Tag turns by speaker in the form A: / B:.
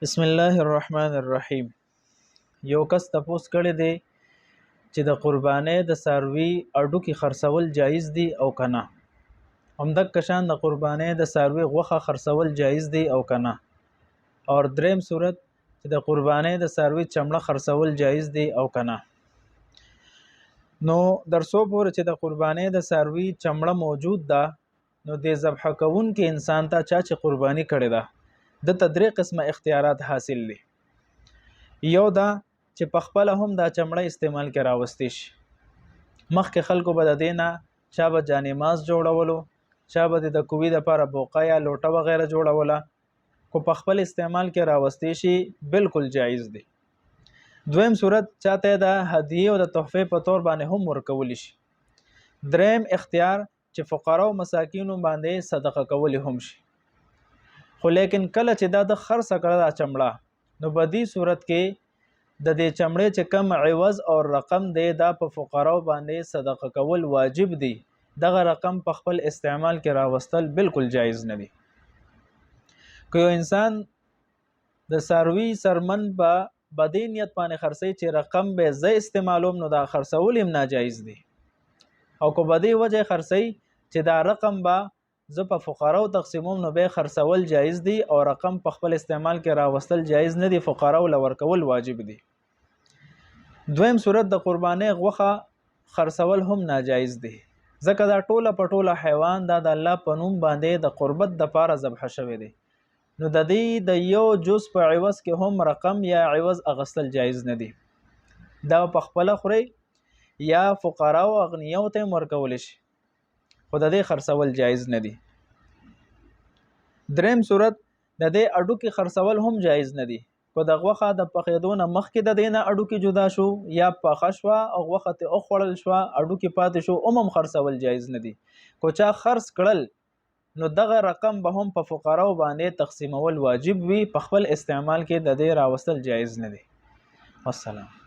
A: بسم الله الرحمن الرحیم. یو کس تپوس کړی دی چې د قربانۍ د څاروي اډو کې خرڅول جایز دي او کنه. همدغه شان د قربانۍ د څاروي غوښه خرڅول جایز دي او کنه. اور دریم صورت چې د قربانۍ د څاروي چمړه خرڅول جایز دي او کنه. نو درسو پورې چې د قربانۍ د څاروي چمړه موجود ده، نو د ذبح کوونکي انسان ته چې قرباني کړی ده د تدریق قسمه اختیارات حاصل دي. یو دا چې په خپل هم دا چمړه استعمال کې راوستي شي. مخکې خلکو به د دینه چا به جانماز جوړولو، چا به د کووي لپاره بوقه یا لوټه وغیره جوړوله، خو په خپل استعمال کې راوستي شي بالکل جایز دي. دویم صورت چاته د هدیه او د تحفه په تور باندې هم ورکول شي. دریم اختیار چې فقرا او مساکینو باندې صدقه کول هم شي. خو لیکن کله چې دا د خرڅ کړه دا چمړه، نو په دې صورت کې د دې چمړې چې کم عوض او رقم دی دا په فقراو باندې صدقه کول واجب دی. دغه رقم په خپل استعمال کې راوستل بالکل جایز نه دی. که یو انسان د څاروي سرمن په بدې نیت باندې خرڅي چې رقم به زه استعمالوم، نو دا خرڅول هم ناجایز دی. او که بدې وجه خرڅي چې دا رقم به زه په فقراو تقسیموم، نو به خرڅول جایز دي او رقم په خپل استعمال کې راوستل جایز نه دي، فقراو لور کول واجب دي. دویم صورت د قربانۍ غوښه خرڅول هم ناجایز دي، ځکه دا ټوله په ټوله حیوان دا د الله په نوم باندې د قربت د پاره ذبح شوی دی. نو د دې د یو جز په عوض کې هم رقم یا عوض اغستل جایز نه دي. دا په خپل خوري یا فقراو اغنیاو ته ورکول شي، خو د دې خرڅول جایز نه دي. دریم صورت د دې اډو کې خرڅول هم جایز نه دي. کو د غوښه د پخېدو نه مخکې د دې نه اډو کې جدا شو یا پخه شوه او غوښه ته خوړل شوه اډو کې پاتې شو، هم خرڅول جایز نه دي. کو چا خرڅ کړل، نو دغه رقم به هم په فقراو باندې تقسیمول واجب وي، په خپل استعمال کې د دې راوستل جایز نه دي. والسلام.